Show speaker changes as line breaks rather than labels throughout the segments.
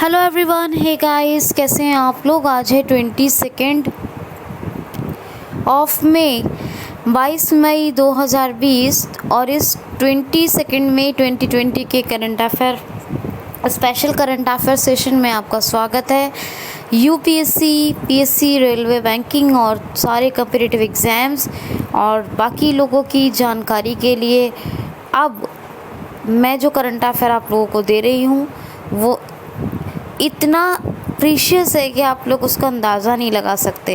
Hello everyone, hey guys, कैसे हैं आप लोग। आज है 22 ऑफ मई 22 मई 2020 और इस 22 मई 2020 के current affair special current affair session में आपका स्वागत है। यूपीएससी, पीएससी, रेलवे, बैंकिंग और सारे कॉम्पिटिटिव एग्ज़ाम्स और बाकी लोगों की जानकारी के लिए अब मैं जो करंट अफेयर आप लोगों को दे रही हूँ वो इतना प्रीशियस है कि आप लोग उसका अंदाज़ा नहीं लगा सकते।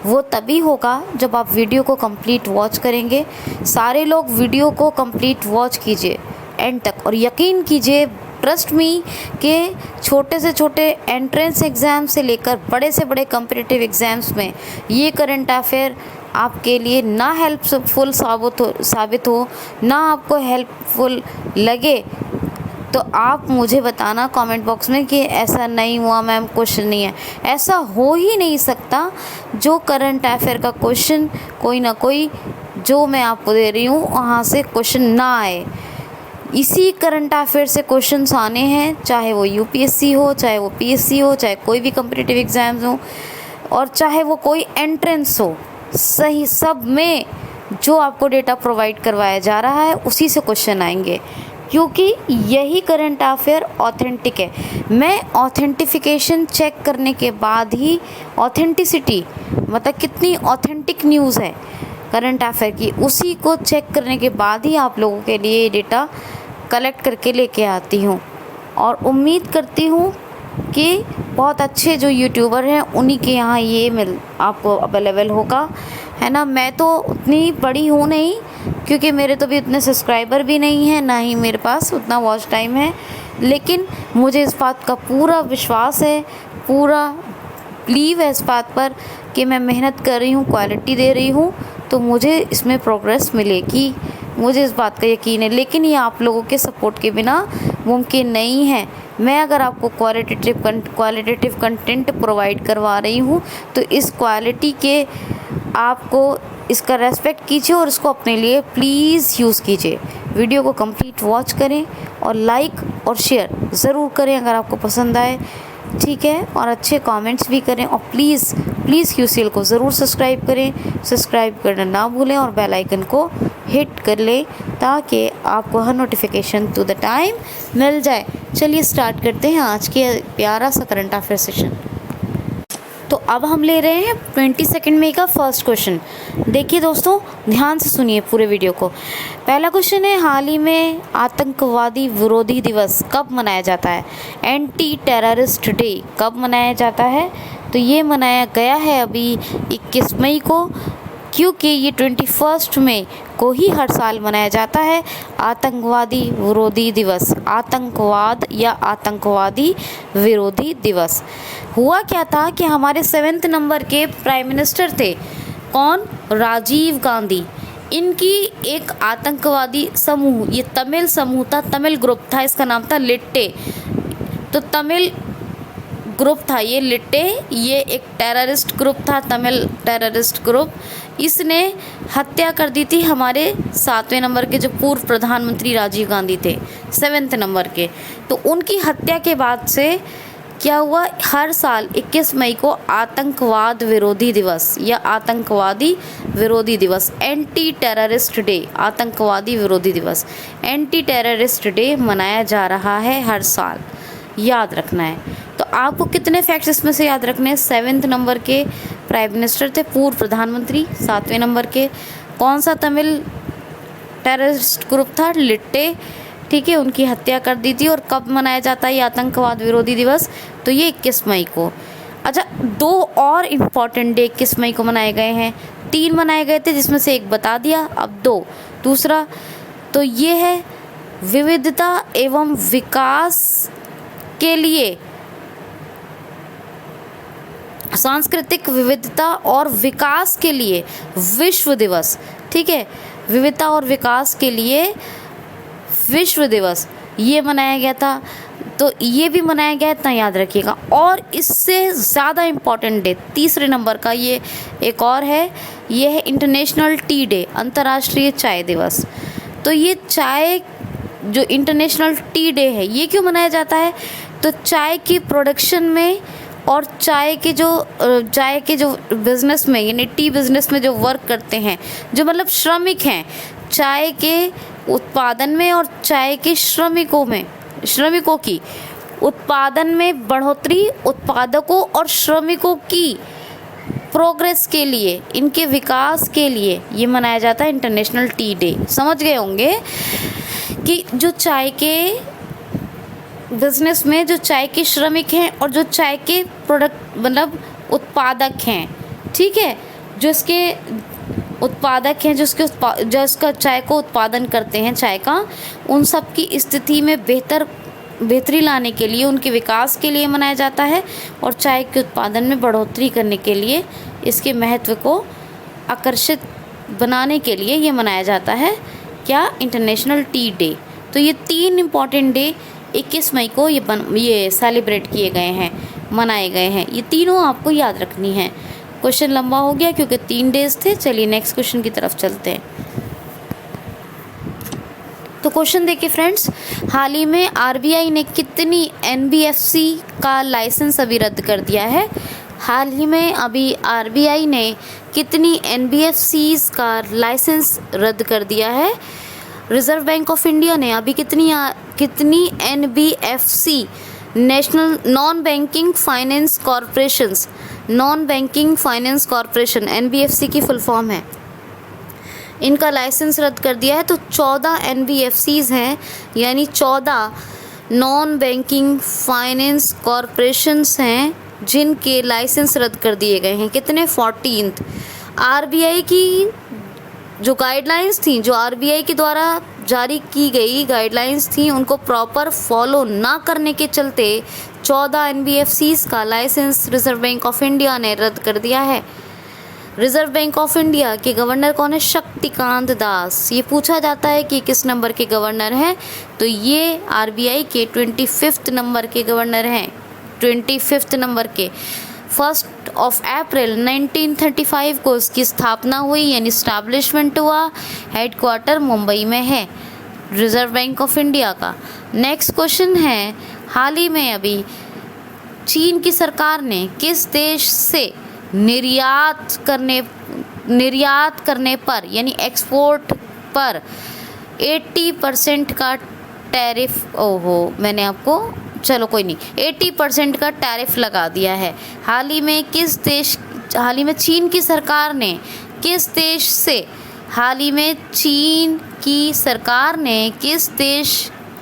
वो तभी होगा जब आप वीडियो को कंप्लीट वॉच करेंगे। सारे लोग वीडियो को कंप्लीट वॉच कीजिए एंड तक और यकीन कीजिए, ट्रस्ट मी, कि छोटे से छोटे एंट्रेंस एग्ज़ाम से लेकर बड़े से बड़े कॉम्पिटिटिव एग्ज़ाम्स में ये करंट अफेयर आपके लिए ना हेल्पफुल साबित हो ना आपको हेल्पफुल लगे तो आप मुझे बताना कमेंट बॉक्स में कि ऐसा नहीं हुआ मैम, क्वेश्चन नहीं है। ऐसा हो ही नहीं सकता जो करंट अफेयर का क्वेश्चन कोई ना कोई जो मैं आपको दे रही हूँ वहाँ से क्वेश्चन ना आए। इसी करंट अफेयर से क्वेश्चंस आने हैं, चाहे वो यूपीएससी हो, चाहे वो पीएससी हो, चाहे कोई भी कॉम्पिटिटिव एग्ज़ाम्स हो और चाहे वो कोई एंट्रेंस हो। सही सब में जो आपको डेटा प्रोवाइड करवाया जा रहा है उसी से क्वेश्चन आएंगे, क्योंकि यही करंट अफेयर ऑथेंटिक है। मैं ऑथेंटिफिकेशन चेक करने के बाद ही, ऑथेंटिसिटी मतलब कितनी ऑथेंटिक न्यूज़ है करंट अफेयर की, उसी को चेक करने के बाद ही आप लोगों के लिए डेटा कलेक्ट करके लेके आती हूँ। और उम्मीद करती हूँ कि बहुत अच्छे जो यूट्यूबर हैं उन्हीं के यहाँ ये आपको अवेलेबल होगा, है ना। मैं तो उतनी बड़ी हूँ नहीं, क्योंकि मेरे तो भी उतने सब्सक्राइबर भी नहीं हैं, ना ही मेरे पास उतना वॉच टाइम है, लेकिन मुझे इस बात का पूरा विश्वास है, पूरा बिलीव है इस बात पर कि मैं मेहनत कर रही हूँ, क्वालिटी दे रही हूँ, तो मुझे इसमें प्रोग्रेस मिलेगी। मुझे इस बात का यकीन है, लेकिन ये आप लोगों के सपोर्ट के बिना मुमकिन नहीं है। मैं अगर आपको क्वालिटेटिव कंटेंट प्रोवाइड करवा रही हूँ तो इस क्वालिटी के आपको इसका रेस्पेक्ट कीजिए और इसको अपने लिए प्लीज़ यूज़ कीजिए। वीडियो को कंप्लीट वॉच करें और लाइक और शेयर ज़रूर करें अगर आपको पसंद आए, ठीक है, और अच्छे कमेंट्स भी करें। और प्लीज़ क्यूसीएल को ज़रूर सब्सक्राइब करें, सब्सक्राइब करना ना भूलें और बेल आइकन को हिट कर लें ताकि आपको हर नोटिफिकेशन टू द टाइम मिल जाए। चलिए स्टार्ट करते हैं आज के प्यारा सा करंट अफेयर सेशन। तो अब हम ले रहे हैं 22 मई का फर्स्ट क्वेश्चन। देखिए दोस्तों, ध्यान से सुनिए पूरे वीडियो को। पहला क्वेश्चन है, हाल ही में आतंकवादी विरोधी दिवस कब मनाया जाता है? एंटी टेररिस्ट डे कब मनाया जाता है? तो ये मनाया गया है अभी 21 मई को, क्योंकि ये 21 मई को ही हर साल मनाया जाता है आतंकवादी विरोधी दिवस, आतंकवाद या आतंकवादी विरोधी दिवस। हुआ क्या था कि हमारे 7वें नंबर के प्राइम मिनिस्टर थे, कौन? राजीव गांधी। इनकी एक आतंकवादी समूह, ये तमिल समूह था, तमिल ग्रुप था, इसका नाम था लिट्टे। तो तमिल ग्रुप था ये लिट्टे, ये एक टेररिस्ट ग्रुप था, तमिल टेररिस्ट ग्रुप। इसने हत्या कर दी थी हमारे 7वें नंबर के जो पूर्व प्रधानमंत्री राजीव गांधी थे, 7वें नंबर के। तो उनकी हत्या के बाद से क्या हुआ, हर साल 21 मई को आतंकवाद विरोधी दिवस या आतंकवादी विरोधी दिवस, एंटी टेररिस्ट डे, आतंकवादी विरोधी दिवस, एंटी टेररिस्ट डे मनाया जा रहा है हर साल। याद रखना है। तो आपको कितने फैक्ट्स इसमें से याद रखने हैं? 7वें नंबर के प्राइम मिनिस्टर थे, पूर्व प्रधानमंत्री। 7वें नंबर के कौन सा तमिल टेररिस्ट ग्रुप था? लिट्टे, ठीक है, उनकी हत्या कर दी थी। और कब मनाया जाता है ये आतंकवाद विरोधी दिवस? तो ये 21 मई को। अच्छा, दो और इम्पॉर्टेंट डे 21 मई को मनाए गए हैं। 3 मनाए गए थे जिसमें से एक बता दिया, अब 2। दूसरा तो ये है विविधता एवं विकास के लिए, सांस्कृतिक विविधता और विकास के लिए विश्व दिवस, ठीक है, विविधता और विकास के लिए विश्व दिवस ये मनाया गया था। तो ये भी मनाया गया है, इतना याद रखिएगा। और इससे ज़्यादा इम्पॉर्टेंट डे 3 नंबर का ये एक और है, ये है इंटरनेशनल टी डे, अंतर्राष्ट्रीय चाय दिवस। तो ये चाय जो इंटरनेशनल टी डे है, ये क्यों मनाया जाता है? तो चाय की प्रोडक्शन में और चाय के जो बिज़नेस में, यानी टी बिज़नेस में जो वर्क करते हैं, जो मतलब श्रमिक हैं, चाय के उत्पादन में और चाय के श्रमिकों की उत्पादन में बढ़ोतरी, उत्पादकों और श्रमिकों की प्रोग्रेस के लिए, इनके विकास के लिए ये मनाया जाता है इंटरनेशनल टी डे। समझ गए होंगे कि जो चाय के बिज़नेस में जो चाय के श्रमिक हैं और जो चाय के प्रोडक्ट मतलब उत्पादक हैं, ठीक है, जो इसके उत्पादक हैं, जो इसका चाय को उत्पादन करते हैं चाय का, उन सब की स्थिति में बेहतरी लाने के लिए, उनके विकास के लिए मनाया जाता है और चाय के उत्पादन में बढ़ोतरी करने के लिए, इसके महत्व को आकर्षित बनाने के लिए ये मनाया जाता है क्या, इंटरनेशनल टी डे। तो ये 3 इम्पॉर्टेंट डे 21 मई को ये सेलिब्रेट किए गए हैं, मनाए गए हैं। ये तीनों आपको याद रखनी है। क्वेश्चन लंबा हो गया क्योंकि 3 डेज थे। चलिए नेक्स्ट क्वेश्चन की तरफ चलते हैं। तो क्वेश्चन देखिए फ्रेंड्स, हाल ही में आरबीआई ने कितनी एनबीएफसी का लाइसेंस अभी रद्द कर दिया है? हाल ही में अभी आरबीआई ने कितनी एनबीएफसीज का लाइसेंस रद्द कर दिया है? रिज़र्व बैंक ऑफ इंडिया ने अभी कितनी NBFC, national non banking finance corporation NBFC की फुल फॉर्म है, इनका लाइसेंस रद्द कर दिया है। तो 14 एनबीएफसीज हैं, यानी 14 नॉन बैंकिंग फाइनेंस कॉरपोरेशंस हैं जिनके लाइसेंस रद्द कर दिए गए हैं। कितने? 14th। आरबीआई की जो गाइडलाइंस थी, जो आरबीआई के द्वारा जारी की गई गाइडलाइंस थी, उनको प्रॉपर फॉलो ना करने के चलते 14 एनबीएफसीज का license Reserve Bank of India ने रद्द कर दिया है। रिज़र्व बैंक ऑफ इंडिया के गवर्नर कौन है? शक्तिकांत दास। ये पूछा जाता है कि किस नंबर के गवर्नर हैं, तो ये आरबीआई के 25th नंबर के गवर्नर हैं। 25th नंबर के 1 अप्रैल 1935 को इसकी स्थापना हुई, यानी इस्टेब्लिशमेंट हुआ। हेडक्वार्टर मुंबई में है रिज़र्व बैंक ऑफ इंडिया का। नेक्स्ट क्वेश्चन है, हाल ही में अभी चीन की सरकार ने किस देश से निर्यात करने पर, यानी एक्सपोर्ट पर 80% का टैरिफ, मैंने आपको, चलो कोई नहीं, 80% का टैरिफ लगा दिया है। हाल ही में चीन की सरकार ने किस देश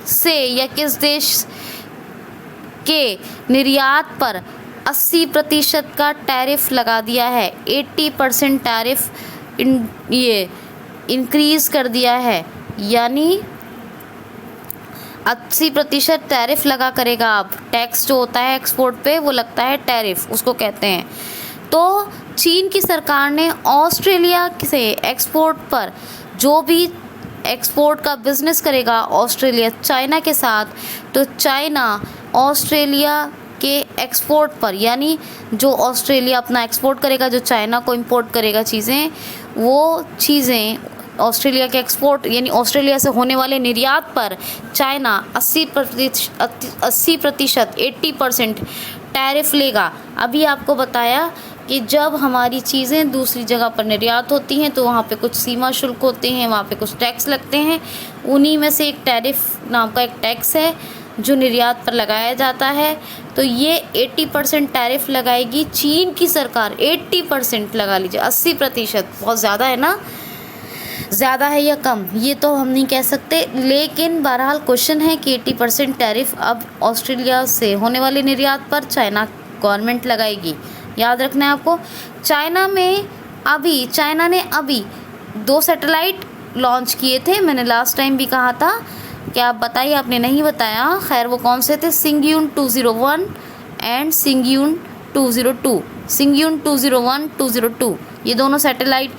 से किस देश के निर्यात पर 80% का टैरिफ लगा दिया है? 80% टैरिफ इंक्रीज़ कर दिया है, यानी 80% टैरिफ लगा करेगा। अब टैक्स जो होता है एक्सपोर्ट पे, वो लगता है टैरिफ, उसको कहते हैं। तो चीन की सरकार ने ऑस्ट्रेलिया से एक्सपोर्ट पर, जो भी एक्सपोर्ट का बिज़नेस करेगा ऑस्ट्रेलिया चाइना के साथ, तो चाइना ऑस्ट्रेलिया के एक्सपोर्ट पर, यानी जो ऑस्ट्रेलिया अपना एक्सपोर्ट करेगा, जो चाइना को इंपोर्ट करेगा चीज़ें, वो चीज़ें ऑस्ट्रेलिया के एक्सपोर्ट, यानी ऑस्ट्रेलिया से होने वाले निर्यात पर चाइना 80% टैरिफ लेगा। अभी आपको बताया कि जब हमारी चीज़ें दूसरी जगह पर निर्यात होती हैं तो वहाँ पे कुछ सीमा शुल्क होते हैं, वहाँ पे कुछ टैक्स लगते हैं। उन्हीं में से एक टैरिफ नाम का एक टैक्स है जो निर्यात पर लगाया जाता है। तो ये 80% टैरिफ लगाएगी चीन की सरकार। 80% लगा लीजिए, 80%। बहुत ज़्यादा है ना? ज़्यादा है या कम ये तो हम नहीं कह सकते, लेकिन बहरहाल क्वेश्चन है कि 80% टैरिफ अब ऑस्ट्रेलिया से होने वाले निर्यात पर चाइना गवर्नमेंट लगाएगी। याद रखना है आपको। चाइना ने अभी 2 सैटेलाइट लॉन्च किए थे, मैंने लास्ट टाइम भी कहा था। क्या आप बताइए? आपने नहीं बताया। खैर, वो कौन से थे? सिंगयून 201 एंड सिंगयून 202। सिंगयून 201, 202 ये दोनों सैटेलाइट।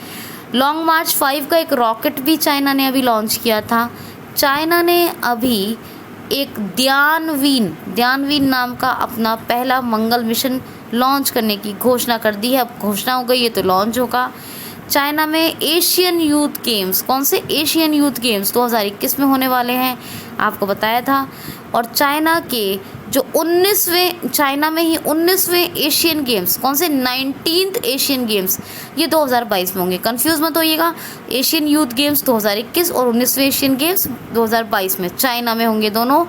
लॉन्ग मार्च 5 का एक रॉकेट भी चाइना ने अभी लॉन्च किया था। चाइना ने अभी एक ध्यानवीन नाम का अपना पहला मंगल मिशन लॉन्च करने की घोषणा कर दी है। अब घोषणा हो गई है तो लॉन्च होगा। चाइना में एशियन यूथ गेम्स, कौन से? एशियन यूथ गेम्स 2021 में होने वाले हैं, आपको बताया था। और चाइना के जो 19वें चाइना में ही 19वें एशियन गेम्स, कौन से 19th एशियन गेम्स, ये 2022 में होंगे। कंफ्यूज मत होइएगा, एशियन यूथ गेम्स 2021 और 19वें एशियन गेम्स 2022 में चाइना में होंगे दोनों।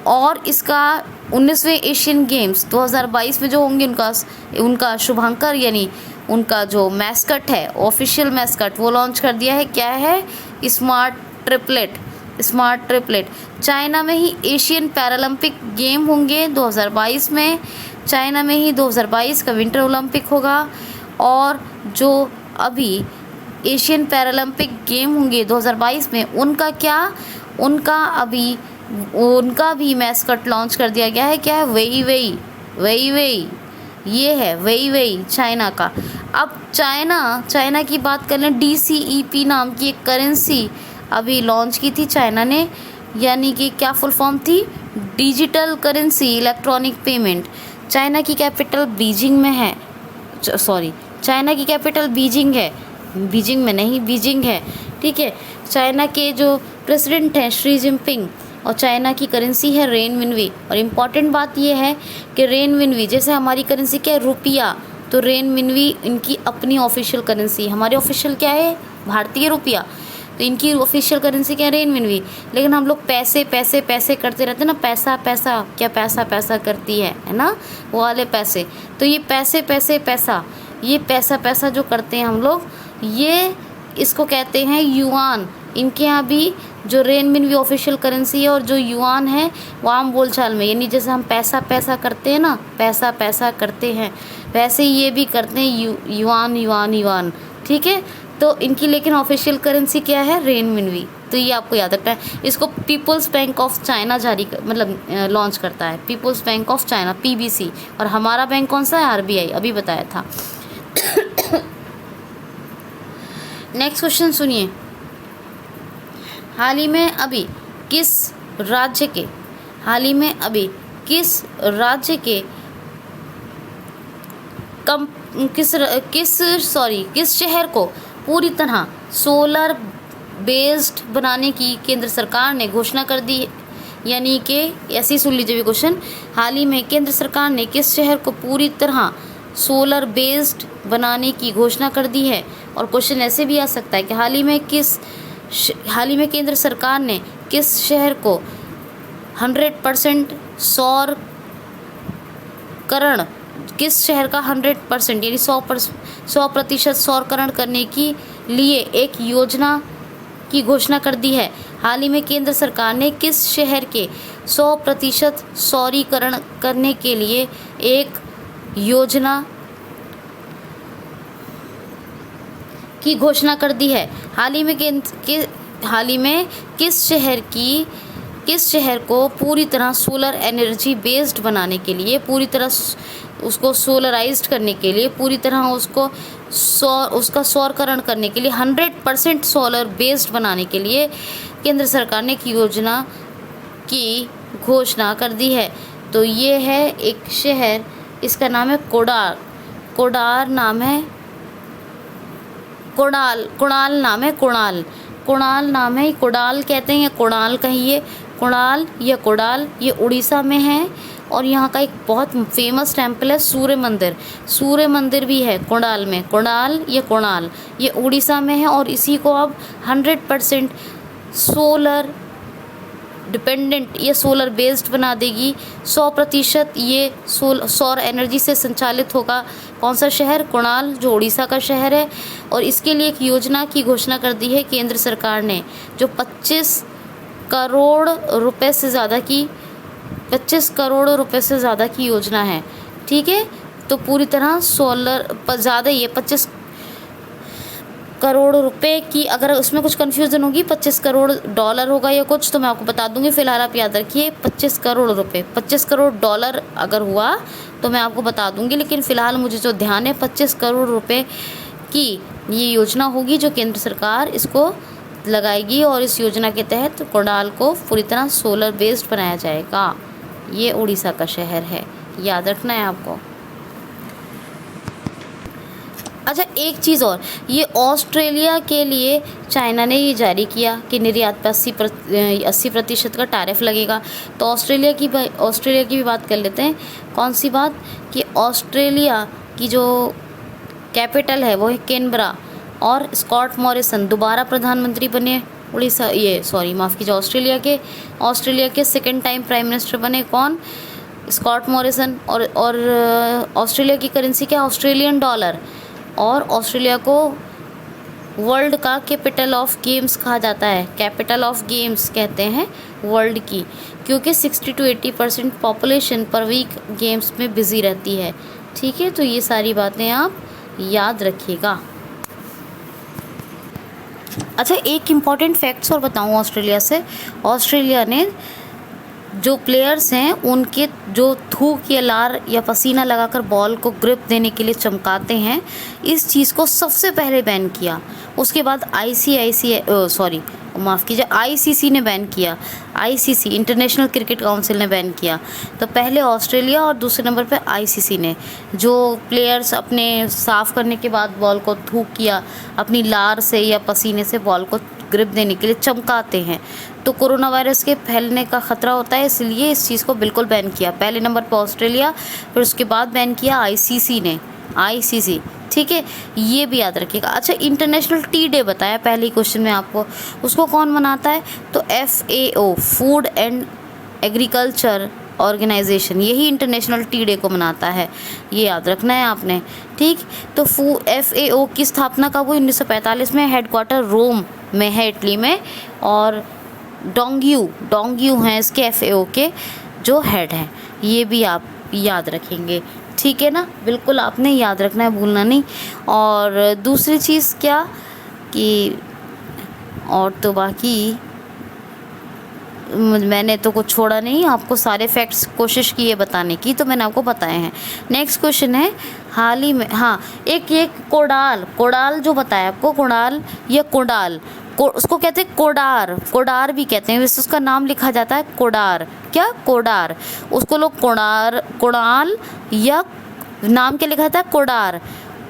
और इसका 19वें एशियन गेम्स 2022 में जो होंगे उनका शुभांकर यानी उनका जो मैस्कट है, ऑफिशियल मैस्कट, वो लॉन्च कर दिया है। क्या है? Smart triplet. चाइना में ही एशियन पैरालंपिक गेम होंगे 2022 में, चाइना में ही 2022 का विंटर ओलंपिक होगा। और जो अभी एशियन पैरालंपिक गेम होंगे 2022 में, उनका भी मैस्कट लॉन्च कर दिया गया है। क्या है? वेई, ये है वेई चाइना का। अब चाइना की बात कर लें, DCEP नाम की एक करेंसी अभी लॉन्च की थी चाइना ने, यानी कि क्या फुल फॉर्म थी? Digital currency electronic payment. China की कैपिटल बीजिंग में है, चाइना की कैपिटल बीजिंग है, बीजिंग है, ठीक है। चाइना के जो प्रेसिडेंट हैं शी जिनपिंग, और चाइना की करेंसी है रेनमिनवी। और इम्पॉर्टेंट बात यह है कि रेनमिनवी, जैसे हमारी करेंसी क्या है? रुपया, तो रेनमिनवी इनकी अपनी ऑफिशियल करेंसी। हमारी ऑफिशियल क्या है? भारतीय रुपया, तो इनकी ऑफिशियल करेंसी क्या है? रेनमिनवी। लेकिन हम लोग पैसे करते रहते हैं ना, पैसा करती है ना, वो वाले पैसे। तो ये पैसा जो करते हैं हम लोग, ये इसको कहते हैं युआन। इनके यहाँ भी जो रेनमिनवी ऑफिशियल करेंसी है और जो युआन है वो आम बोलचाल में, यानी जैसे हम पैसा करते हैं ना, पैसा करते हैं, वैसे ये भी करते हैं युआन, ठीक है। तो इनकी लेकिन ऑफिशियल करेंसी क्या है? रेनमिनवी। तो ये आपको याद रखना है। इसको People's Bank of China launch करता है, People's Bank of China, PBC। और हमारा बैंक कौन सा है? RBI, अभी बताया था। नेक्स्ट क्वेश्चन सुनिए। हाल ही में अभी किस राज्य के किस शहर को पूरी तरह सोलर बेस्ड बनाने की केंद्र सरकार ने घोषणा कर दी? यानी कि ऐसे ही सुन लीजिए भी क्वेश्चन। हाल ही में केंद्र सरकार ने किस शहर को पूरी तरह सोलर बेस्ड बनाने की घोषणा कर दी है? और क्वेश्चन ऐसे भी आ सकता है कि हाल ही में केंद्र सरकार ने किस शहर को 100% सौरकरण, किस शहर का 100% यानी 100% सौरकरण करने के लिए एक योजना की घोषणा कर दी है? हाल ही में केंद्र सरकार ने किस शहर के 100% सौरीकरण करने के लिए एक योजना की घोषणा कर दी है? हाल ही में किस शहर को पूरी तरह सोलर एनर्जी बेस्ड बनाने के लिए, पूरी तरह उसको सोलराइज्ड करने के लिए, पूरी तरह उसका सौरकरण करने के लिए, 100% सोलर बेस्ड बनाने के लिए केंद्र सरकार ने एक योजना की घोषणा कर दी है? तो ये है एक शहर, इसका नाम है कुणाल नाम है कुणाल कहते हैं, या कुणाल कहिए, कुणाल ये उड़ीसा में है। और यहाँ का एक बहुत फेमस टेम्पल है सूर्य मंदिर भी है कुणाल में। कुणाल ये उड़ीसा में है, और इसी को अब 100% सोलर डिपेंडेंट, ये सोलर बेस्ड बना देगी। 100% ये सौर एनर्जी से संचालित होगा। कौन सा शहर? कुणाल, जो उड़ीसा का शहर है। और इसके लिए एक योजना की घोषणा कर दी है केंद्र सरकार ने, जो 25 करोड़ रुपए से ज़्यादा की योजना है, ठीक है। तो पूरी तरह सोलर पर ज़्यादा, ये 25 करोड़ रुपए की, अगर उसमें कुछ कन्फ्यूज़न होगी, 25 करोड़ डॉलर होगा या कुछ, तो मैं आपको बता दूंगी। फिलहाल आप याद रखिए 25 करोड़ रुपए, 25 करोड़ डॉलर अगर हुआ तो मैं आपको बता दूंगी। लेकिन फ़िलहाल मुझे जो ध्यान है 25 करोड़ रुपए की ये योजना होगी जो केंद्र सरकार इसको लगाएगी, और इस योजना के तहत कुणाल को पूरी तरह सोलर बेस्ड बनाया जाएगा। ये उड़ीसा का शहर है, याद रखना है आपको। अच्छा, एक चीज़ और, ये ऑस्ट्रेलिया के लिए चाइना ने ये जारी किया कि निर्यात पर 80% का टैरिफ लगेगा। तो ऑस्ट्रेलिया की भी बात कर लेते हैं। कौन सी बात? कि ऑस्ट्रेलिया की जो कैपिटल है वो है कैनबरा, और स्कॉट मॉरिसन दोबारा प्रधानमंत्री बने उड़ीसा, ये सॉरी माफ़ कीजिए, ऑस्ट्रेलिया के सेकेंड टाइम प्राइम मिनिस्टर बने। कौन? Scott Morrison. और ऑस्ट्रेलिया की करेंसी क्या? Australian dollar. और ऑस्ट्रेलिया को वर्ल्ड का कैपिटल ऑफ गेम्स कहा जाता है, कैपिटल ऑफ गेम्स कहते हैं वर्ल्ड की, क्योंकि 60 to 80% पॉपुलेशन पर वीक गेम्स में बिजी रहती है। ठीक है, तो ये सारी बातें आप याद रखिएगा। अच्छा, एक इम्पॉर्टेंट फैक्ट्स और बताऊँ ऑस्ट्रेलिया से। ऑस्ट्रेलिया ने जो प्लेयर्स हैं उनके जो थूक या लार या पसीना लगाकर बॉल को ग्रिप देने के लिए चमकाते हैं, इस चीज़ को सबसे पहले बैन किया। उसके बाद आईसीसी ने बैन किया, आईसीसी इंटरनेशनल क्रिकेट काउंसिल ने बैन किया। तो पहले ऑस्ट्रेलिया और दूसरे नंबर पे आईसीसी ने, जो प्लेयर्स अपने साफ़ करने के बाद बॉल को थूक किया अपनी लार से या पसीने से बॉल को ग्रिप देने के लिए चमकाते हैं, तो कोरोना वायरस के फैलने का ख़तरा होता है, इसलिए इस चीज़ को बिल्कुल बैन किया। पहले नंबर पर ऑस्ट्रेलिया, फिर उसके बाद बैन किया आईसीसी ने, आईसीसी। ठीक है, ये भी याद रखिएगा। अच्छा, इंटरनेशनल टी डे बताया पहले ही क्वेश्चन में आपको, उसको कौन मनाता है? तो FAO, food and agriculture organization, यही इंटरनेशनल टी डे को मनाता है, ये याद रखना है आपने। ठीक, तो FAO की स्थापना कब हुई? 1945 में। हेडक्वार्टर रोम में है, इटली में। और डोंग्यू हैं इसके FAO के जो हेड हैं, ये भी आप याद रखेंगे। ठीक है ना, बिल्कुल आपने याद रखना है, भूलना नहीं। और दूसरी चीज़ क्या कि, और तो बाकी मैंने तो कुछ छोड़ा नहीं, आपको सारे फैक्ट्स कोशिश की है बताने की, तो मैंने आपको बताए हैं। नेक्स्ट क्वेश्चन है, हाल ही में, हाँ, एक कोडाल जो बताया आपको, कोडाल या कोडाल, उसको कहते हैं कोडार भी कहते हैं, वैसे उसका नाम लिखा जाता है कोडार। क्या? कोडार। उसको लोग कोडाल या नाम क्या लिखा जाता है? कोडार।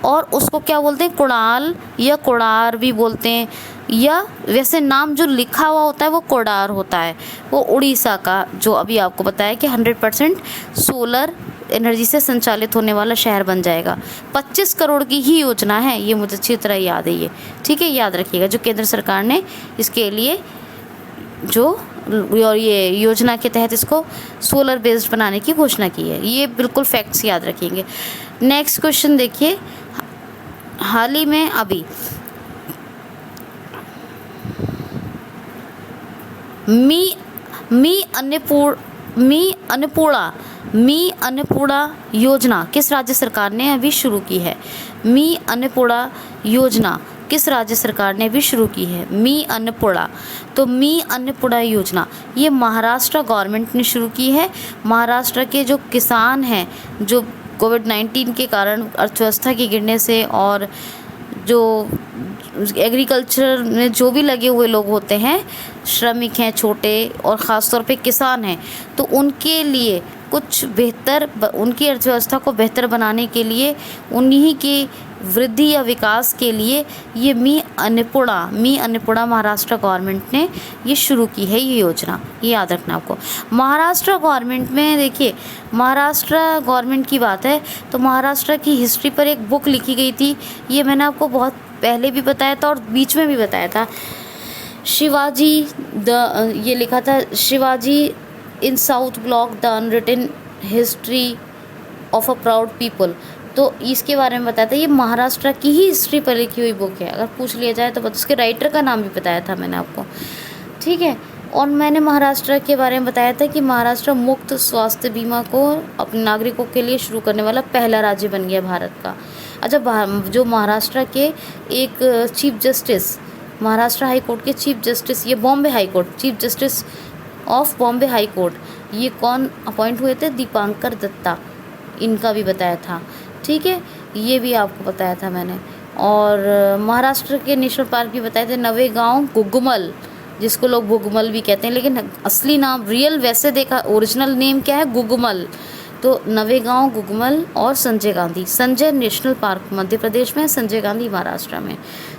और उसको क्या बोलते हैं? कोडाल या कोडार भी बोलते हैं, या वैसे नाम जो लिखा हुआ होता है वो कोडार होता है। वो उड़ीसा का, जो अभी आपको बताया कि 100% सोलर एनर्जी से संचालित होने वाला शहर बन जाएगा। 25 करोड़ की ही योजना है ये, मुझे अच्छी तरह याद है ये। ठीक है, याद रखिएगा, जो केंद्र सरकार ने इसके लिए और ये योजना के तहत इसको सोलर बेस्ड बनाने की घोषणा की है। ये बिल्कुल फैक्ट्स याद रखेंगे। नेक्स्ट क्वेश्चन देखिए, हाल ही में अभी मी अन्नपूर्णा योजना किस राज्य सरकार ने अभी शुरू की है? मी अन्नपूर्णा योजना किस राज्य सरकार ने भी शुरू की है? मी अन्नपूर्णा, तो मी अन्नपूर्णा योजना ये महाराष्ट्र गवर्नमेंट ने शुरू की है। महाराष्ट्र के जो किसान हैं, जो कोविड-19 के कारण अर्थव्यवस्था के गिरने से, और जो एग्रीकल्चर में जो भी लगे हुए लोग होते हैं, श्रमिक हैं, छोटे और ख़ास तौर पे किसान हैं, तो उनके लिए कुछ बेहतर, उनकी अर्थव्यवस्था को बेहतर बनाने के लिए, उन्हीं की वृद्धि या विकास के लिए ये मी अन्नपूर्णा महाराष्ट्र गवर्नमेंट ने ये शुरू की है, ये योजना, ये याद रखना आपको। महाराष्ट्र गवर्नमेंट में देखिए, महाराष्ट्र गवर्नमेंट की बात है तो महाराष्ट्र की हिस्ट्री पर एक बुक लिखी गई थी, ये मैंने आपको बहुत पहले भी बताया था और बीच में भी बताया था। ये लिखा था Shivaji in South Block the unwritten history of a proud people, तो इसके बारे में बताया था। ये महाराष्ट्र की ही हिस्ट्री पर लिखी हुई बुक है, अगर पूछ लिया जाए तो उसके राइटर का नाम भी बताया था मैंने आपको। ठीक है, और मैंने महाराष्ट्र के बारे में बताया था कि महाराष्ट्र मुफ्त स्वास्थ्य बीमा को अपने नागरिकों के लिए शुरू करने वाला पहला राज्य बन गया भारत का। अच्छा, जो महाराष्ट्र के एक chief justice, Maharashtra high court के चीफ जस्टिस, ये Bombay high court, chief justice of Bombay high court, ये कौन अपॉइंट हुए थे? दीपांकर दत्ता, इनका भी बताया था। ठीक है, ये भी आपको बताया था मैंने। और महाराष्ट्र के नेशनल पार्क भी बताए थे, नवेगांव गुग्गुमल, जिसको लोग भुगमल भी कहते हैं, लेकिन असली नाम रियल वैसे देखा ओरिजिनल नेम क्या है? गुग्गुमल। तो नवेगांव, गुगमल और संजय गांधी। संजय नेशनल पार्क मध्य प्रदेश में, संजय गांधी महाराष्ट्र में।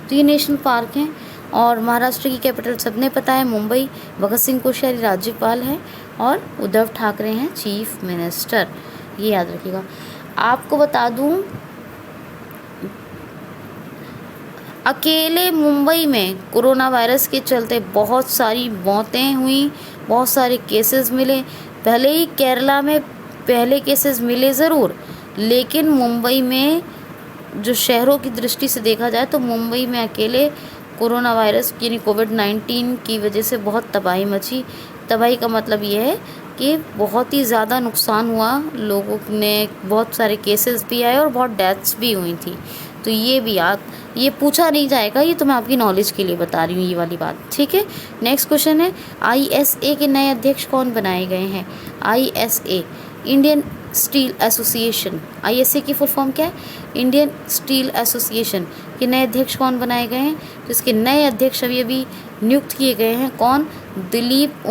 तो ये नेशनल पार्क हैं। और महाराष्ट्र की कैपिटल सबने पता है, मुंबई। भगत सिंह कोश्यारी राज्यपाल हैं और उद्धव ठाकरे हैं चीफ मिनिस्टर। ये याद रखिएगा। आपको बता दूं, अकेले मुंबई में कोरोना वायरस के चलते बहुत सारी मौतें हुई, बहुत सारे केसेस मिले। भले ही केरला में पहले केसेस मिले ज़रूर, लेकिन मुंबई में जो शहरों की दृष्टि से देखा जाए तो मुंबई में अकेले कोरोना वायरस यानी कोविड-19 की वजह से बहुत तबाही मची। तबाही का मतलब ये है कि बहुत ही ज़्यादा नुकसान हुआ, लोगों ने बहुत सारे केसेस भी आए और बहुत डेथ्स भी हुई थी। तो ये भी ये पूछा नहीं जाएगा, ये तो मैं आपकी नॉलेज के लिए बता रही हूँ ये वाली बात, ठीक है। नेक्स्ट क्वेश्चन है, ISA के नए अध्यक्ष कौन बनाए गए हैं? ISA Indian steel association. ISA की फुल फॉर्म क्या है? इंडियन स्टील एसोसिएशन के नए अध्यक्ष कौन बनाए गए हैं? तो इसके नए अध्यक्ष अभी नियुक्त किए गए हैं। कौन? दिलीप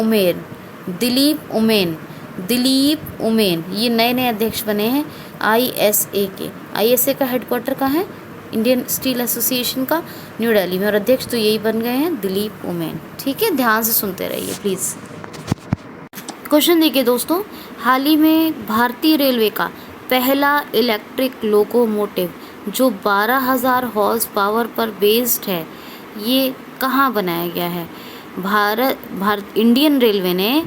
उमेन ये नए अध्यक्ष बने हैं ISA के। ISA का हेडक्वार्टर कहाँ है? इंडियन स्टील एसोसिएशन का न्यू दिल्ली में, और अध्यक्ष तो यही बन गए हैं, दिलीप उमेन। ठीक है, ध्यान से सुनते रहिए प्लीज़। क्वेश्चन देखिए दोस्तों, हाल ही में भारतीय रेलवे का पहला इलेक्ट्रिक लोकोमोटिव जो 12,000 हॉर्स पावर पर बेस्ड है, ये कहाँ बनाया गया है? इंडियन रेलवे ने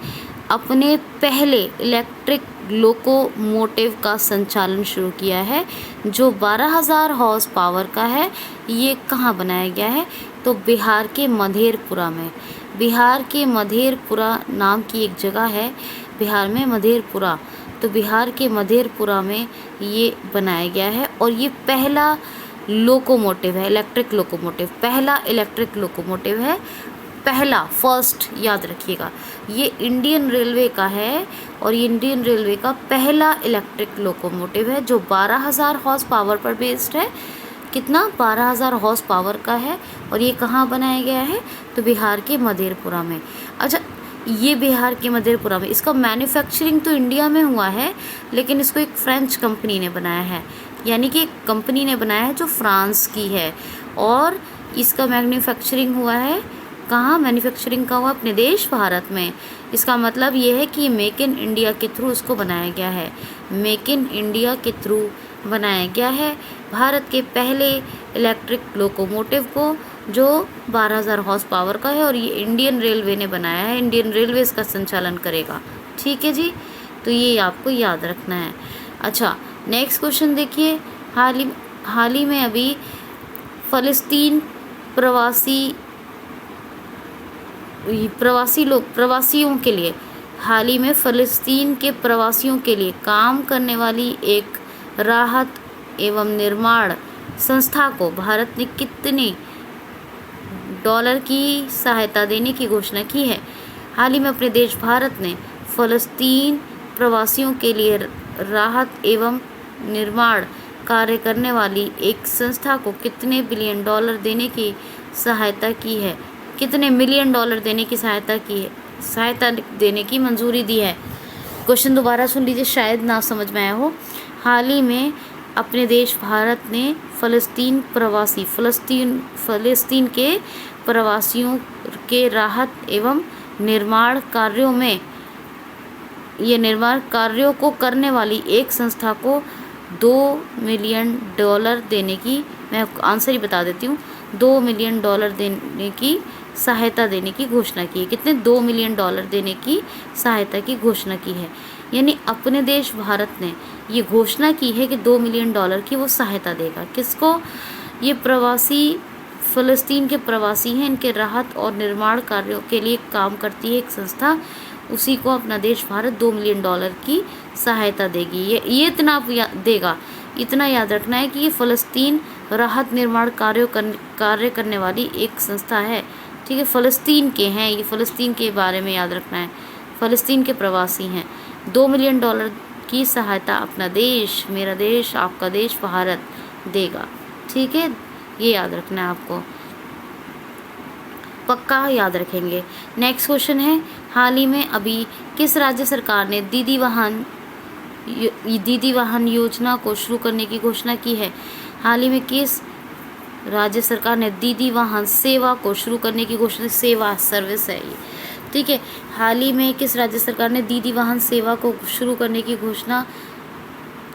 अपने पहले इलेक्ट्रिक लोकोमोटिव का संचालन शुरू किया है जो 12,000 हॉर्स पावर का है। ये कहाँ बनाया गया है? तो बिहार के मधेरपुरा में। बिहार के मधेरपुरा नाम की एक जगह है, बिहार में मधेरपुरा। तो बिहार के मधेरपुरा में ये बनाया गया है और ये पहला लोकोमोटिव है, इलेक्ट्रिक लोकोमोटिव, पहला इलेक्ट्रिक लोकोमोटिव है, पहला, फर्स्ट याद रखिएगा। ये इंडियन रेलवे का है और ये इंडियन रेलवे का पहला इलेक्ट्रिक लोकोमोटिव है जो 12,000 हॉर्स पावर पर बेस्ड है। कितना? 12,000 हॉर्स पावर का है और ये कहाँ बनाया गया है? तो बिहार के मधेरपुरा में। अच्छा, ये बिहार के मधेरपुरा में, इसका मैन्युफैक्चरिंग तो इंडिया में हुआ है लेकिन इसको एक फ्रेंच कंपनी ने बनाया है, यानी कि एक कंपनी ने बनाया है जो फ्रांस की है और इसका मैन्युफैक्चरिंग हुआ है कहाँ? मैन्युफैक्चरिंग का हुआ अपने देश भारत में। इसका मतलब ये है कि मेक इन इंडिया के थ्रू इसको बनाया गया है, मेक इन इंडिया के थ्रू बनाया गया है भारत के पहले इलेक्ट्रिक लोकोमोटिव को जो 12,000 हॉर्स पावर का है और ये इंडियन रेलवे ने बनाया है, इंडियन रेलवे इसका संचालन करेगा। ठीक है जी, तो ये आपको याद रखना है। अच्छा, नेक्स्ट क्वेश्चन देखिए, हाल ही में अभी फ़लस्तीन प्रवासियों के लिए, हाल ही में फ़लस्तीन के प्रवासियों के लिए काम करने वाली एक राहत एवं निर्माण संस्था को भारत ने कितने डॉलर की सहायता देने की घोषणा की है? हाल ही में अपने देश भारत ने फ़लस्तीन प्रवासियों के लिए राहत एवं निर्माण कार्य करने वाली एक संस्था को कितने बिलियन डॉलर देने की सहायता की है? कितने मिलियन डॉलर देने की सहायता देने की मंजूरी दी है? क्वेश्चन दोबारा सुन लीजिए, शायद ना समझ में आया हो। हाल ही में अपने देश भारत ने फ़लस्तीन के प्रवासियों के राहत एवं निर्माण कार्यों को करने वाली एक संस्था को 2 मिलियन डॉलर देने की, मैं आपको आंसर ही बता देती हूँ, 2 मिलियन डॉलर देने की सहायता देने की घोषणा की है। कितने? 2 मिलियन डॉलर देने की सहायता की घोषणा की है। यानी अपने देश भारत ने ये घोषणा की है कि 2 मिलियन डॉलर की वो सहायता देगा। किसको? ये प्रवासी, फ़लस्तीन के प्रवासी हैं, इनके राहत और निर्माण कार्यों के लिए काम करती है एक संस्था, उसी को अपना देश भारत 2 मिलियन डॉलर की सहायता देगी। ये इतना आप देगा, इतना याद रखना है कि ये फ़लस्तीन राहत निर्माण कार्य करने वाली एक संस्था है। ठीक है, फ़लस्तीन के हैं ये, फ़लस्तीन के बारे में याद रखना है, फ़लस्तीन के प्रवासी हैं। 2 मिलियन डॉलर की सहायता अपना देश, मेरा देश, आपका देश भारत देगा। ठीक है, ये याद रखना है आपको, पक्का याद रखेंगे। नेक्स्ट क्वेश्चन है, हाल ही में अभी किस राज्य सरकार ने दीदी वाहन दीदी वाहन योजना को शुरू करने की घोषणा की है? हाल ही में किस राज्य सरकार ने दीदी वाहन सेवा को शुरू करने की घोषणा? सेवा सर्विस है ये, ठीक है। हाल ही में किस राज्य सरकार ने दीदी वाहन सेवा को शुरू करने की घोषणा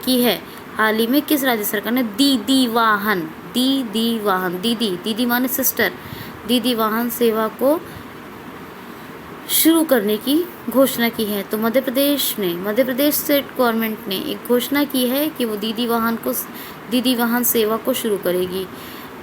की है? हाल ही में किस राज्य सरकार ने दीदी वाहन दीदी माने सिस्टर, दीदी वाहन सेवा को शुरू करने की घोषणा की है? तो मध्य प्रदेश स्टेट गवर्नमेंट ने एक घोषणा की है कि वो दीदी वाहन सेवा को शुरू करेगी।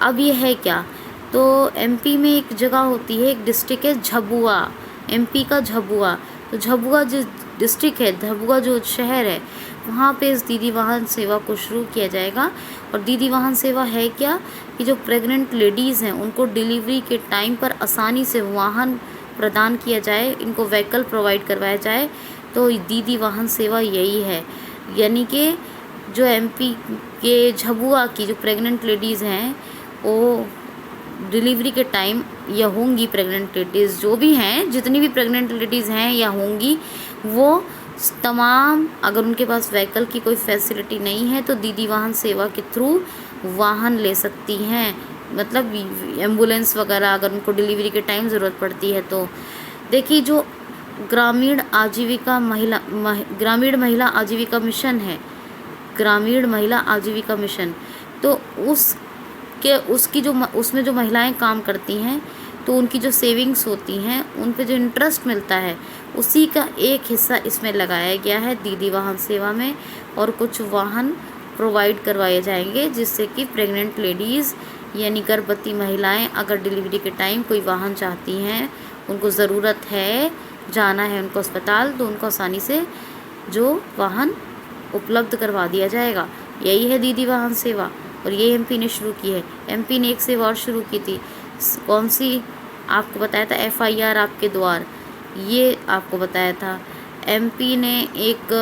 अब ये है क्या? तो एमपी में एक जगह होती है, एक डिस्ट्रिक्ट है झबुआ, एमपी का झबुआ। तो झबुआ जो डिस्ट्रिक्ट है, झबुआ जो शहर है, वहाँ पे इस दीदी वाहन सेवा को शुरू किया जाएगा। और दीदी वाहन सेवा है क्या कि जो प्रेग्नेंट लेडीज़ हैं उनको डिलीवरी के टाइम पर आसानी से वाहन प्रदान किया जाए, इनको व्हीकल प्रोवाइड करवाया जाए। तो दीदी वाहन सेवा यही है, यानी कि जो एमपी के झबुआ की जो प्रेग्नेंट लेडीज़ हैं वो डिलीवरी के टाइम या होंगी प्रेग्नेंट लेडीज़ जो भी हैं, जितनी भी प्रेग्नेंट लेडीज़ हैं या होंगी, वो तमाम, अगर उनके पास व्हीकल की कोई फैसिलिटी नहीं है तो दीदी वाहन सेवा के थ्रू वाहन ले सकती हैं। मतलब एम्बुलेंस वगैरह अगर उनको डिलीवरी के टाइम ज़रूरत पड़ती है तो। देखिए, जो ग्रामीण महिला आजीविका मिशन है, ग्रामीण महिला आजीविका मिशन, तो उसमें जो महिलाएं काम करती हैं तो उनकी जो सेविंग्स होती हैं उन पे जो इंटरेस्ट मिलता है उसी का एक हिस्सा इसमें लगाया गया है दीदी वाहन सेवा में। और कुछ वाहन प्रोवाइड करवाए जाएंगे जिससे कि प्रेग्नेंट लेडीज़ यानी गर्भवती महिलाएं अगर डिलीवरी के टाइम कोई वाहन चाहती हैं, उनको ज़रूरत है, जाना है उनको अस्पताल, तो उनको आसानी से जो वाहन उपलब्ध करवा दिया जाएगा। यही है दीदी वाहन सेवा, और ये एमपी ने शुरू की है। एमपी ने एक सेवा और शुरू की थी, कौन सी? आपको बताया था FIR आपके द्वार, ये आपको बताया था। एमपी ने एक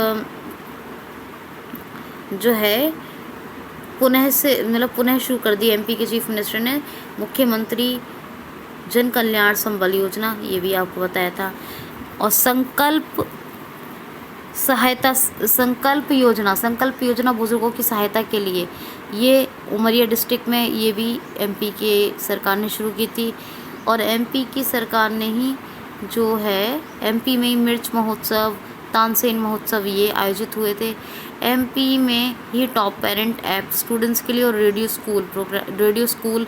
जो है पुनः शुरू कर दी। एमपी के चीफ मिनिस्टर ने मुख्यमंत्री जन कल्याण संबल योजना, ये भी आपको बताया था। और संकल्प योजना बुजुर्गों की सहायता के लिए, ये उमरिया डिस्ट्रिक्ट में, ये भी एमपी के सरकार ने शुरू की थी। और एमपी की सरकार ने ही जो है एमपी में ही मिर्च महोत्सव, तानसेन महोत्सव ये आयोजित हुए थे। एमपी में ही टॉप पेरेंट ऐप स्टूडेंट्स के लिए और रेडियो स्कूल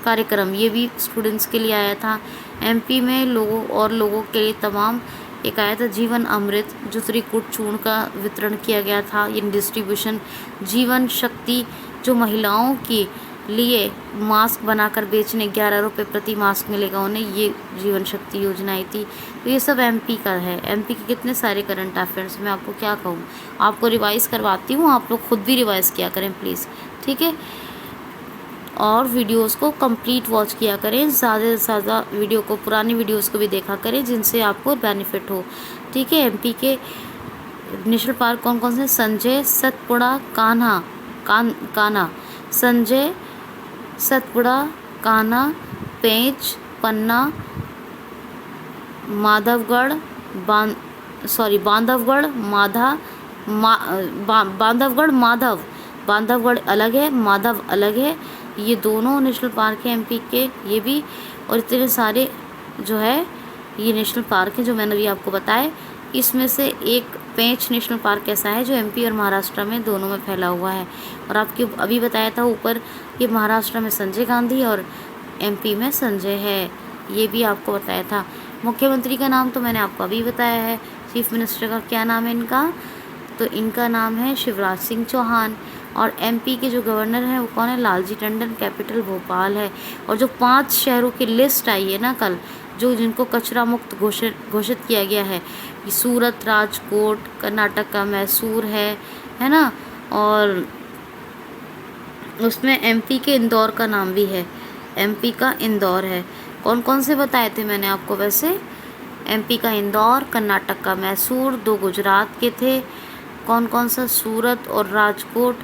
कार्यक्रम ये भी स्टूडेंट्स के लिए आया था। एमपी में लोगों के लिए तमाम एक आया था जीवन अमृत, जो त्रिकूट चूर्ण का वितरण किया गया था, ये डिस्ट्रीब्यूशन। जीवन शक्ति जो महिलाओं के लिए मास्क बनाकर बेचने 11 रुपये प्रति मास्क मिलेगा उन्हें, ये जीवन शक्ति योजना आई थी। तो ये सब एमपी का है। एमपी के कितने सारे करंट अफेयर्स, मैं आपको क्या कहूँ, आपको रिवाइज़ करवाती हूँ, आप लोग खुद भी रिवाइज़ किया करें प्लीज़, ठीक है। और वीडियोस को कंप्लीट वॉच किया करें, ज़्यादा से ज़्यादा वीडियो को, पुरानी वीडियोस को भी देखा करें जिनसे आपको बेनिफिट हो, ठीक है। एमपी के नेशनल पार्क कौन कौन से? संजय, सतपुड़ा, कान्हा, संजय, सतपुड़ा, कान्हा, पेंच, पन्ना, बांधवगढ़, बांधवगढ़ अलग है, माधव अलग है। ये दोनों नेशनल पार्क हैं एमपी के, ये भी। और इतने सारे जो है ये नेशनल पार्क हैं जो मैंने अभी आपको बताए। इसमें से एक पेंच नेशनल पार्क ऐसा है जो एमपी और महाराष्ट्र में दोनों में फैला हुआ है। और आपको अभी बताया था ऊपर, ये महाराष्ट्र में संजय गांधी और एमपी में संजय है, ये भी आपको बताया था। मुख्यमंत्री का नाम तो मैंने आपको अभी बताया है। चीफ मिनिस्टर का क्या नाम है इनका? तो इनका नाम है शिवराज सिंह चौहान। और एमपी के जो गवर्नर हैं वो कौन है? लालजी टंडन। कैपिटल भोपाल है। और जो 5 शहरों की लिस्ट आई है ना कल, जिनको कचरा मुक्त घोषित किया गया है, सूरत, राजकोट, कर्नाटक का मैसूर है ना, और उसमें एमपी के इंदौर का नाम भी है, एमपी का इंदौर है। कौन कौन से बताए थे मैंने आपको वैसे? एमपी का इंदौर, कर्नाटक का मैसूर, 2 गुजरात के थे, कौन कौन सा? सूरत और राजकोट,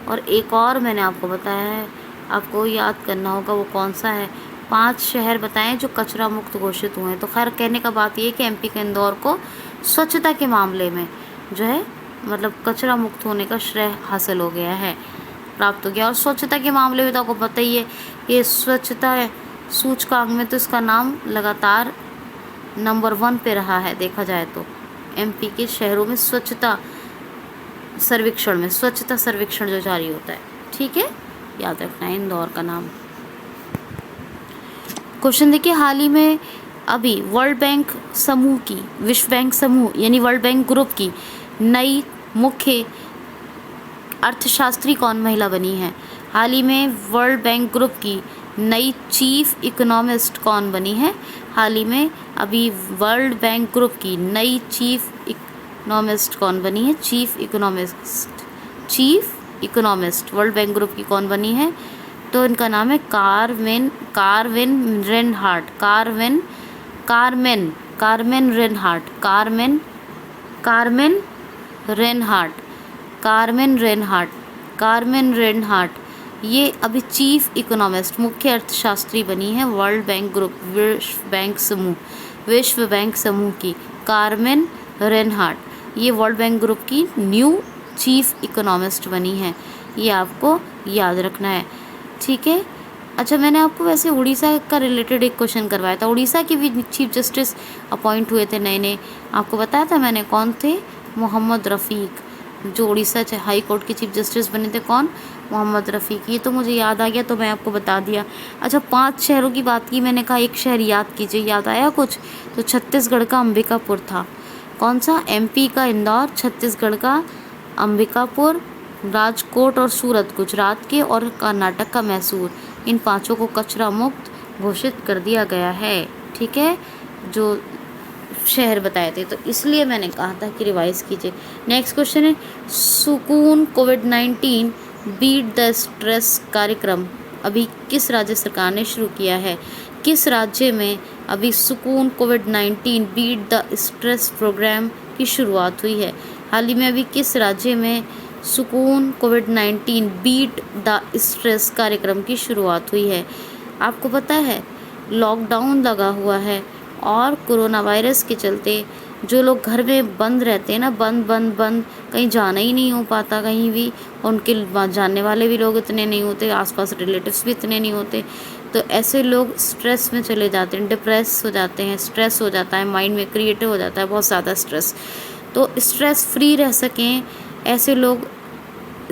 और एक और मैंने आपको बताया है, आपको याद करना होगा वो कौन सा है। 5 शहर बताएं जो कचरा मुक्त घोषित हुए हैं। तो खैर कहने का बात ये है कि एमपी के इंदौर को स्वच्छता के मामले में जो है मतलब कचरा मुक्त होने का श्रेय हासिल हो गया है, प्राप्त हो गया। और स्वच्छता के मामले में तो आपको पता ही है, ये स्वच्छता सूचकांक में तो इसका नाम लगातार नंबर 1 पे रहा है। देखा जाए तो एमपी के शहरों में स्वच्छता सर्वेक्षण जो जारी होता है, ठीक है, याद रखना है इंदौर का नाम। क्वेश्चन देखिए, हाल ही में अभी वर्ल्ड बैंक समूह की, विश्व बैंक समूह यानी वर्ल्ड बैंक ग्रुप की नई मुख्य अर्थशास्त्री कौन महिला बनी है? हाल ही में वर्ल्ड बैंक ग्रुप की नई चीफ इकोनॉमिस्ट कौन बनी है? हाल ही में अभी वर्ल्ड बैंक ग्रुप की नई चीफ इकोनॉमिस्ट कौन बनी है? Chief economist world bank group की कौन बनी है? तो इनका नाम है कारमेन रेनहार्ट। ये अभी चीफ इकोनॉमिस्ट, मुख्य अर्थशास्त्री बनी है वर्ल्ड बैंक ग्रुप, विश्व बैंक समूह की कारमेन रेनहार्ट। ये वर्ल्ड बैंक ग्रुप की न्यू चीफ इकोनॉमिस्ट बनी है, ये आपको याद रखना है, ठीक है। अच्छा, मैंने आपको वैसे उड़ीसा का रिलेटेड एक क्वेश्चन करवाया था। उड़ीसा के भी चीफ जस्टिस अपॉइंट हुए थे नए, आपको बताया था मैंने कौन थे? मोहम्मद रफ़ीक, जो उड़ीसा हाई कोर्ट के चीफ जस्टिस बने थे। कौन? मोहम्मद रफ़ीक। ये तो मुझे याद आ गया, तो मैं आपको बता दिया। अच्छा, 5 शहरों की बात की मैंने, कहा एक शहर याद कीजिए, याद आया कुछ? तो छत्तीसगढ़ का अंबिकापुर था। कौन सा? एमपी का इंदौर, छत्तीसगढ़ का अंबिकापुर, राजकोट और सूरत गुजरात के, और कर्नाटक का मैसूर। इन 5 को कचरा मुक्त घोषित कर दिया गया है, ठीक है, जो शहर बताए थे। तो इसलिए मैंने कहा था कि रिवाइज कीजिए। नेक्स्ट क्वेश्चन है, सुकून कोविड-19 बीट द स्ट्रेस कार्यक्रम अभी किस राज्य सरकार ने शुरू किया है? किस राज्य में अभी सुकून कोविड-19 बीट द स्ट्रेस प्रोग्राम की शुरुआत हुई है? हाल ही में अभी किस राज्य में सुकून कोविड-19 बीट द स्ट्रेस कार्यक्रम की शुरुआत हुई है? आपको पता है लॉकडाउन लगा हुआ है और कोरोना वायरस के चलते जो लोग घर में बंद रहते हैं ना, बंद कहीं जाना ही नहीं हो पाता कहीं भी, और उनके जानने वाले भी लोग इतने नहीं होते, आसपास रिलेटिव्स भी इतने नहीं होते, तो ऐसे लोग स्ट्रेस में चले जाते हैं, डिप्रेस हो जाते हैं, स्ट्रेस हो जाता है, माइंड में क्रिएटिव हो जाता है बहुत ज़्यादा स्ट्रेस। तो स्ट्रेस फ्री रह सकें, ऐसे लोग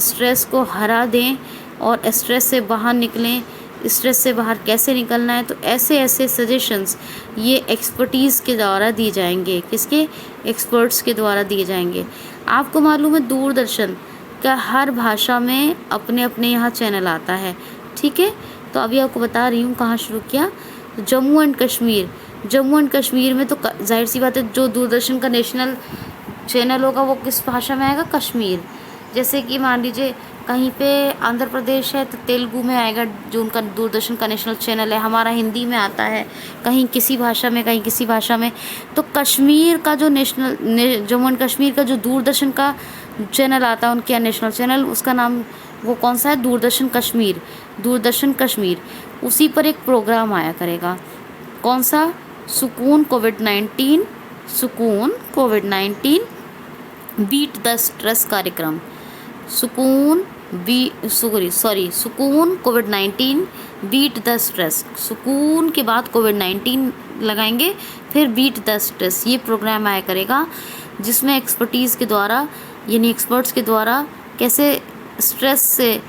स्ट्रेस को हरा दें और स्ट्रेस से बाहर निकलें। स्ट्रेस से बाहर कैसे निकलना है, तो ऐसे सजेशंस ये एक्सपर्टीज़ के द्वारा दिए जाएंगे। किसके? एक्सपर्ट्स के द्वारा दिए जाएंगे। आपको मालूम है दूरदर्शन का हर भाषा में अपने अपने यहाँ चैनल आता है, ठीक है। तो अभी आपको बता रही हूँ कहाँ शुरू किया। तो जम्मू एंड कश्मीर में तो जाहिर सी बात है, जो दूरदर्शन का नेशनल चैनल होगा वो किस भाषा में आएगा? कश्मीर। जैसे कि मान लीजिए कहीं पे आंध्र प्रदेश है तो तेलुगु में आएगा, जो उनका दूरदर्शन का नेशनल चैनल है। हमारा हिंदी में आता है, कहीं किसी भाषा में, कहीं किसी भाषा में। तो कश्मीर का जो जम्मू एंड कश्मीर का जो दूरदर्शन का चैनल आता है, उनके यहाँ नेशनल चैनल, उसका नाम वो कौन सा है? दूरदर्शन कश्मीर। उसी पर एक प्रोग्राम आया करेगा, कौन सा? सुकून कोविड-19 बीट द स्ट्रेस कार्यक्रम। सुकून कोविड-19 बीट द स्ट्रेस। सुकून के बाद कोविड-19 लगाएंगे, फिर बीट द स्ट्रेस। ये प्रोग्राम आया करेगा जिसमें एक्सपर्ट्स के द्वारा कैसे स्ट्रेस से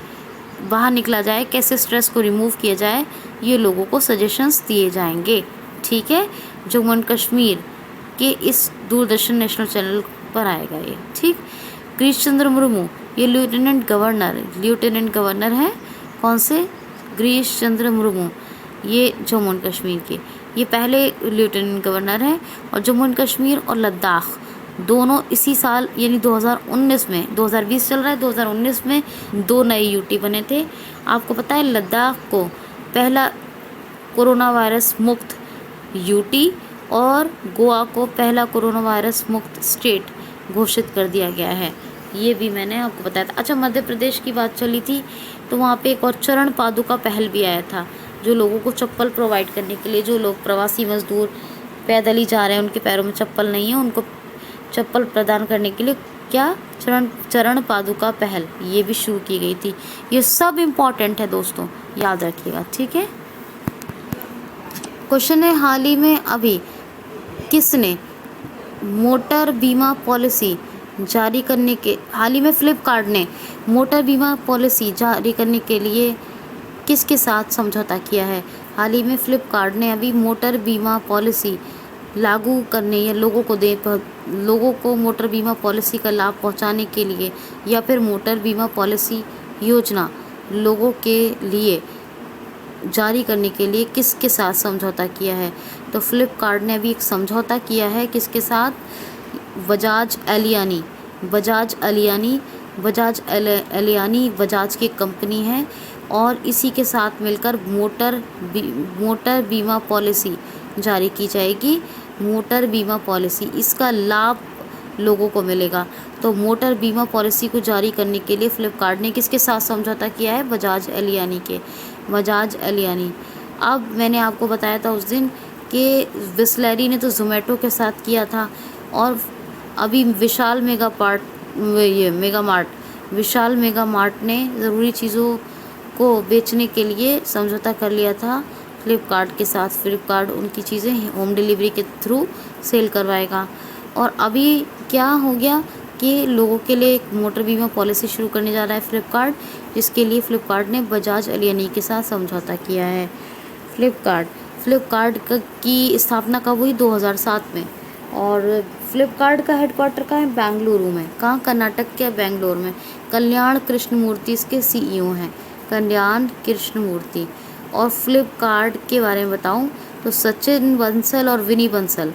बाहर निकला जाए, कैसे स्ट्रेस को रिमूव किया जाए, ये लोगों को सजेशंस दिए जाएंगे, ठीक है। जम्मू एंड कश्मीर के इस दूरदर्शन नेशनल चैनल पर आएगा ये, ठीक। गिरीश चंद्र मुर्मू ये लेफ्टिनेंट गवर्नर हैं। कौन से? गिरीश चंद्र मुर्मू, ये जम्मू एंड कश्मीर के, ये पहले लेफ्टिनेंट गवर्नर हैं। और जम्मू एंड कश्मीर और लद्दाख दोनों इसी साल यानी 2019 में, 2020 चल रहा है, 2019 में 2 नए यूटी बने थे। आपको पता है लद्दाख को पहला कोरोना वायरस मुक्त यूटी और गोवा को पहला कोरोना वायरस मुक्त स्टेट घोषित कर दिया गया है, ये भी मैंने आपको बताया था। अच्छा, मध्य प्रदेश की बात चली थी तो वहाँ पे एक और चरण पादुका पहल भी आया था, जो लोगों को चप्पल प्रोवाइड करने के लिए, जो लोग प्रवासी मजदूर पैदल ही जा रहे हैं, उनके पैरों में चप्पल नहीं है, उनको चप्पल प्रदान करने के लिए क्या चरण पादुका पहल ये भी शुरू की गई थी। ये सब इम्पॉर्टेंट है दोस्तों, याद रखिएगा, ठीक है। क्वेश्चन है, हाल ही में अभी किसने मोटर बीमा पॉलिसी जारी करने के हाल ही में फ्लिपकार्ट ने मोटर बीमा पॉलिसी जारी करने के लिए किसके साथ समझौता किया है। हाल ही में फ्लिपकार्ट ने अभी मोटर बीमा पॉलिसी लागू करने या लोगों को मोटर बीमा पॉलिसी का लाभ पहुंचाने के लिए या फिर मोटर बीमा पॉलिसी योजना लोगों के लिए जारी करने के लिए किसके साथ समझौता किया है। तो फ्लिपकार्ट ने अभी एक समझौता किया है किसके साथ, बजाज एलियानी बजाज की कंपनी है और इसी के साथ मिलकर मोटर बीमा पॉलिसी जारी की जाएगी। मोटर बीमा पॉलिसी, इसका लाभ लोगों को मिलेगा। तो मोटर बीमा पॉलिसी को जारी करने के लिए फ्लिपकार्ट ने किसके साथ समझौता किया है, बजाज एलियानी। अब मैंने आपको बताया था उस दिन कि बिसलेरी ने तो ज़ोमैटो के साथ किया था और अभी विशाल मेगा मार्ट ने ज़रूरी चीज़ों को बेचने के लिए समझौता कर लिया था फ्लिपकार्ट के साथ। फ्लिपकार्ट उनकी चीज़ें होम डिलीवरी के थ्रू सेल करवाएगा। और अभी क्या हो गया कि लोगों के लिए एक मोटर बीमा पॉलिसी शुरू करने जा रहा है फ्लिपकार्ट, जिसके लिए फ्लिपकार्ट ने बजाज एलियानी के साथ समझौता किया है। फ्लिपकार्ट की स्थापना कब हुई, 2007 में। और फ्लिपकार्ट का हेडक्वार्टर कहाँ है, बेंगलुरु में। कहाँ, कर्नाटक के बेंगलोर में। कल्याण कृष्णमूर्ति इसके CEO हैं, कल्याण कृष्णमूर्ति। और फ्लिपकार्ट के बारे में बताऊं तो सचिन बंसल और विनी बंसल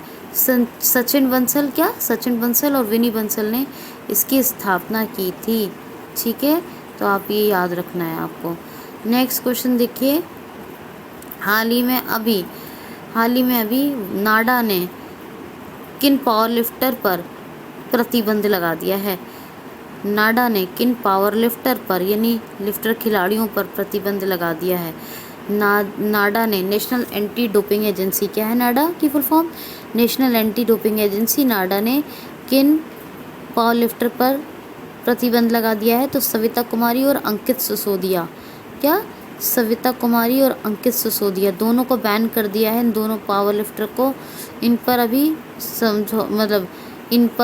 और विनी बंसल ने इसकी स्थापना की थी, ठीक है। तो आप ये याद रखना है आपको। नेक्स्ट क्वेश्चन देखिए, हाल ही में अभी नाडा ने किन पावर लिफ्टर पर प्रतिबंध लगा दिया है। नाडा ने किन पावर लिफ्टर पर यानी लिफ्टर खिलाड़ियों पर प्रतिबंध लगा दिया है। नाडा ने नेशनल एंटी डोपिंग एजेंसी, क्या है नाडा की full form, national anti doping agency. NADA ने किन पावर लिफ्टर पर प्रतिबंध लगा दिया है, तो सविता कुमारी और अंकित सिसोदिया। क्या, सविता कुमारी और अंकित सिसोदिया दोनों को बैन कर दिया है, इन दोनों पावर लिफ्टर को। इन पर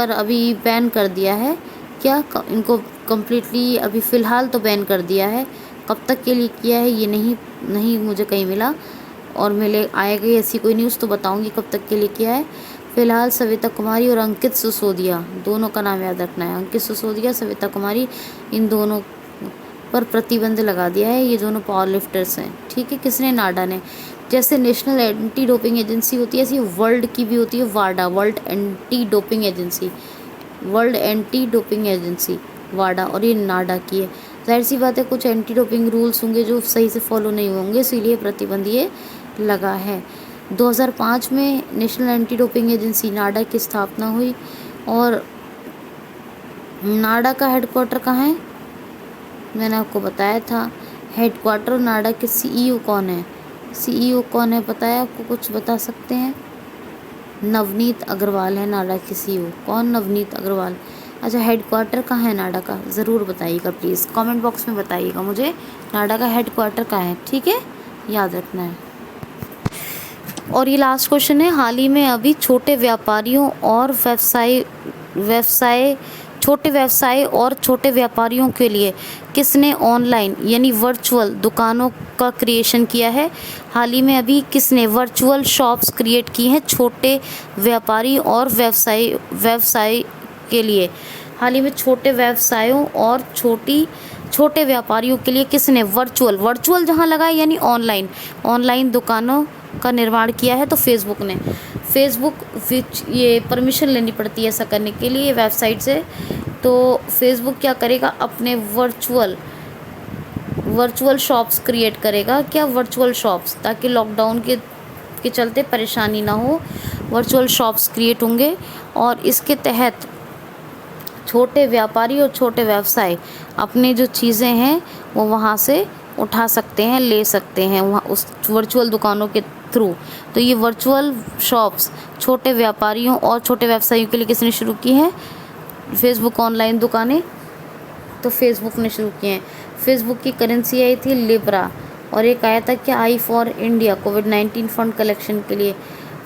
अभी बैन कर दिया है। क्या, इनको कम्प्लीटली अभी फ़िलहाल तो बैन कर दिया है। कब तक के लिए किया है ये नहीं मुझे कहीं मिला और आएगी ऐसी कोई न्यूज़ तो बताऊंगी कब तक के लिए किया है। फ़िलहाल सविता कुमारी और अंकित सिसोदिया दोनों का नाम याद रखना है। अंकित सिसोदिया, सविता कुमारी, इन दोनों पर प्रतिबंध लगा दिया है। ये दोनों पावर लिफ्टर्स हैं, ठीक है। किसने, नाडा ने। जैसे नेशनल एंटी डोपिंग एजेंसी होती है ऐसी वर्ल्ड की भी होती है वाडा, वर्ल्ड एंटी डोपिंग एजेंसी वाडा, और ये नाडा की है। जाहिर सी बात है कुछ एंटी डोपिंग रूल्स होंगे जो सही से फॉलो नहीं होंगे, इसीलिए प्रतिबंध ये लगा है। 2005 में नेशनल एंटी डोपिंग एजेंसी नाडा की स्थापना हुई। और नाडा का हेडक्वार्टर कहाँ है, मैंने आपको बताया था। हेडक्वार्टर नाडा के CEO कौन है, पता है आपको, कुछ बता सकते हैं। नवनीत अग्रवाल है नाडा के CEO। कौन, नवनीत अग्रवाल। अच्छा, हेडक्वार्टर कहाँ है नाडा का, ज़रूर बताइएगा प्लीज़, कमेंट बॉक्स में बताइएगा मुझे नाडा का हेडक्वार्टर कहाँ है, ठीक है, याद रखना है। और ये लास्ट क्वेश्चन है, हाल ही में अभी छोटे व्यापारियों और छोटे व्यापारियों के लिए किसने ऑनलाइन यानी वर्चुअल दुकानों का क्रिएशन किया है। हाल ही में अभी किसने वर्चुअल शॉप्स क्रिएट की हैं छोटे व्यापारी और व्यवसाय के लिए। हाल ही में छोटे व्यवसायों और छोटे व्यापारियों के लिए किसने वर्चुअल जहां लगा है यानी ऑनलाइन दुकानों का निर्माण किया है। तो फेसबुक ये परमिशन लेनी पड़ती है ऐसा करने के लिए वेबसाइट से। तो फेसबुक क्या करेगा, अपने वर्चुअल शॉप्स क्रिएट करेगा। क्या, वर्चुअल शॉप्स, ताकि लॉकडाउन के चलते परेशानी ना हो। वर्चुअल शॉप्स क्रिएट होंगे और इसके तहत छोटे व्यापारी और छोटे व्यवसाय अपनी जो चीज़ें हैं वो वहाँ से उठा सकते हैं, ले सकते हैं वहाँ उस वर्चुअल दुकानों के थ्रू। तो ये वर्चुअल शॉप्स छोटे व्यापारियों और छोटे व्यवसायियों के लिए किसने शुरू की है, फेसबुक ऑनलाइन दुकानें तो फेसबुक ने शुरू किए हैं। फेसबुक की करेंसी आई थी लिब्रा, और एक आया था कि आई फॉर इंडिया कोविड-19 फंड कलेक्शन के लिए।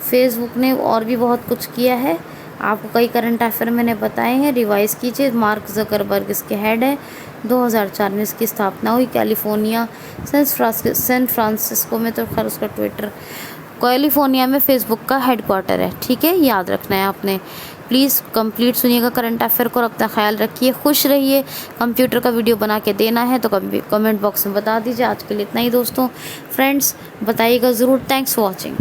फेसबुक ने और भी बहुत कुछ किया है, आपको कई करंट अफेयर मैंने बताए हैं, रिवाइज़ कीजिए। मार्क जकरबर्ग इसके हेड है। 2004 में इसकी स्थापना हुई कैलिफोर्निया सैन फ्रांसिस्को में, तो खैर उसका ट्विटर कैलिफोर्निया में फेसबुक का हेडक्वार्टर है। ठीक है, याद रखना है आपने। प्लीज़ कंप्लीट सुनिएगा करंट अफेयर को और अपना ख्याल रखिए, खुश रहिए। कंप्यूटर का वीडियो बना के देना है तो कमेंट बॉक्स में बता दीजिए। आज के लिए इतना ही दोस्तों, फ्रेंड्स बताइएगा ज़रूर। Thanks for watching.